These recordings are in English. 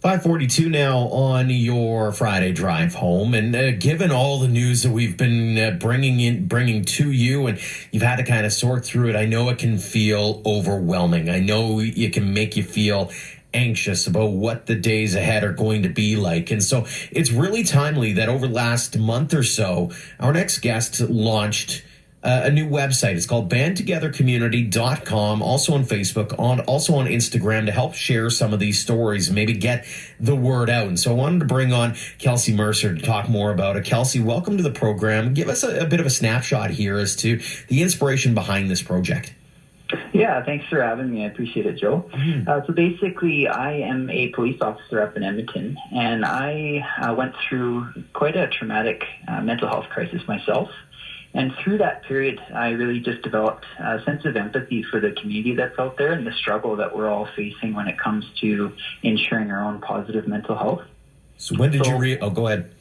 5:42 now on your Friday drive home, and given all the news that we've been bringing to you, and you've had to kind of sort through it, I know it can feel overwhelming. I know it can make you feel anxious about what the days ahead are going to be like. And so it's really timely that over the last month or so, our next guest launched a new website. It's called bandtogethercommunity.com, also on Facebook, also on Instagram, to help share some of these stories and maybe get the word out. And so I wanted to bring on Kelsey Mercer to talk more about it. Kelsey, welcome to the program. Give us a bit of a snapshot here as to the inspiration behind this project. Yeah, thanks for having me. I appreciate it, Joe. So basically, I am a police officer up in Edmonton, and I went through quite a traumatic mental health crisis myself. And through that period, I really just developed a sense of empathy for the community that's out there and the struggle that we're all facing when it comes to ensuring our own positive mental health. So when did you go ahead.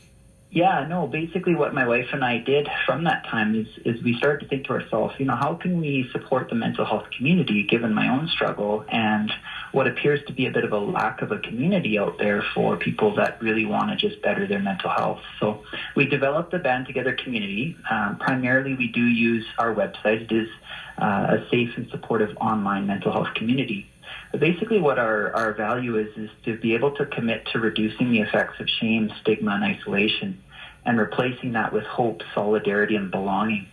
Yeah, no, basically what my wife and I did from that time is we started to think to ourselves, how can we support the mental health community given my own struggle and what appears to be a bit of a lack of a community out there for people that really want to just better their mental health. So we developed the Band Together community. Primarily, we do use our website. It is a safe and supportive online mental health community. But basically what our value is to be able to commit to reducing the effects of shame, stigma, and isolation, and replacing that with hope, solidarity, and belonging.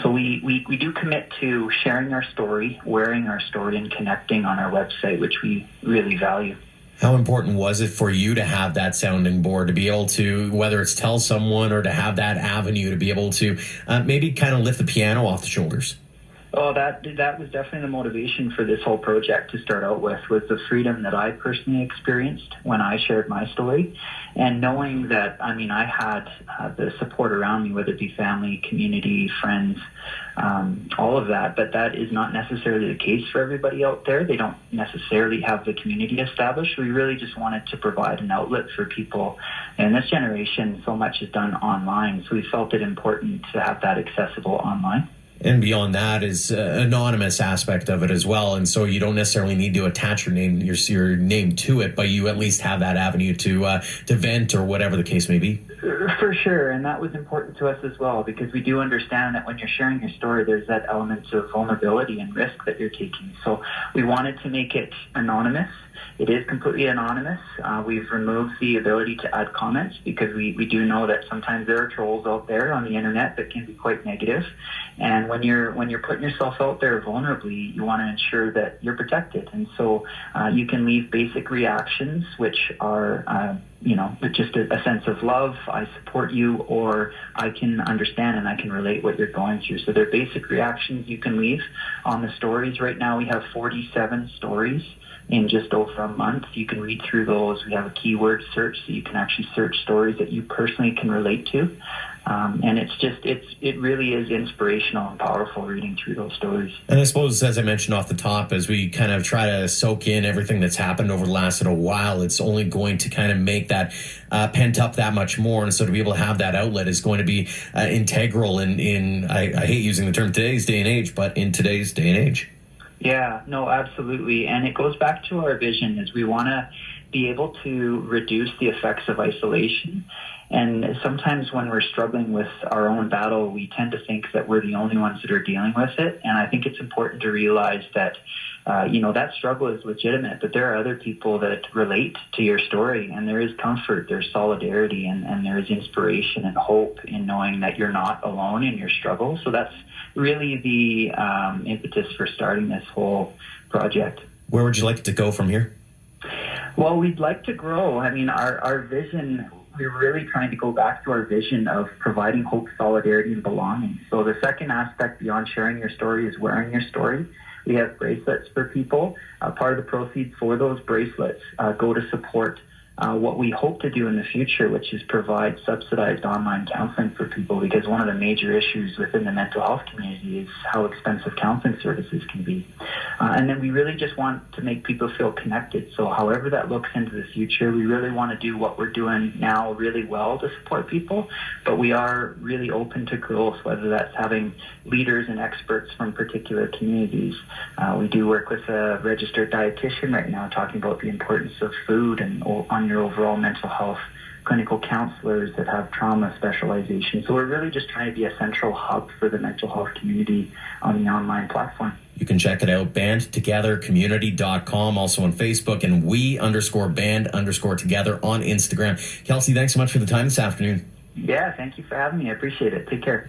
So we do commit to sharing our story, wearing our story, and connecting on our website, which we really value. How important was it for you to have that sounding board, to be able to, whether it's tell someone or to have that avenue, to be able to maybe kind of lift the piano off the shoulders? Oh, that was definitely the motivation for this whole project to start out with, was the freedom that I personally experienced when I shared my story, and knowing that, I had the support around me, whether it be family, community, friends, all of that, but that is not necessarily the case for everybody out there. They don't necessarily have the community established. We really just wanted to provide an outlet for people. In this generation, so much is done online, so we felt it important to have that accessible online. And beyond that is anonymous aspect of it as well. And so you don't necessarily need to attach your name to it, but you at least have that avenue to vent or whatever the case may be. For sure. And that was important to us as well, because we do understand that when you're sharing your story, there's that element of vulnerability and risk that you're taking. So we wanted to make it anonymous. It is completely anonymous. We've removed the ability to add comments because we do know that sometimes there are trolls out there on the internet that can be quite negative. And when you're putting yourself out there vulnerably, you want to ensure that you're protected. And so you can leave basic reactions, which are just a sense of love, I support you, or I can understand and I can relate what you're going through. So they're basic reactions you can leave on the stories. Right now we have 47 stories in just over a month. You can read through those. We have a keyword search, so you can actually search stories that you personally can relate to. And it really is inspirational and powerful reading through those stories. And I suppose, as I mentioned off the top, as we kind of try to soak in everything that's happened over the last little while, it's only going to kind of make that pent up that much more. And so to be able to have that outlet is going to be integral in I hate using the term today's day and age, but in today's day and age. Yeah, no, absolutely. And it goes back to our vision, is we want to be able to reduce the effects of isolation. And sometimes when we're struggling with our own battle, we tend to think that we're the only ones that are dealing with it. And I think it's important to realize that, that struggle is legitimate, but there are other people that relate to your story, and there is comfort, there's solidarity, and there is inspiration and hope in knowing that you're not alone in your struggle. So that's really the impetus for starting this whole project. Where would you like it to go from here? Well, we'd like to grow. Our vision, we're really trying to go back to our vision of providing hope, solidarity, and belonging. So the second aspect beyond sharing your story is wearing your story. We have bracelets for people. Part of the proceeds for those bracelets go to support what we hope to do in the future, which is provide subsidized online counseling for people, because one of the major issues within the mental health community is how expensive counseling services can be. And then we really just want to make people feel connected. So however that looks into the future, we really want to do what we're doing now really well to support people, but we are really open to growth, whether that's having leaders and experts from particular communities. We do work with a registered dietitian right now talking about the importance of food and on your overall mental health, clinical counselors that have trauma specialization. So we're really just trying to be a central hub for the mental health community on the online platform. You can check it out, bandtogethercommunity.com, also on Facebook, and we_band_together on Instagram. Kelsey, thanks so much for the time this afternoon. Yeah, thank you for having me. I appreciate it. Take care.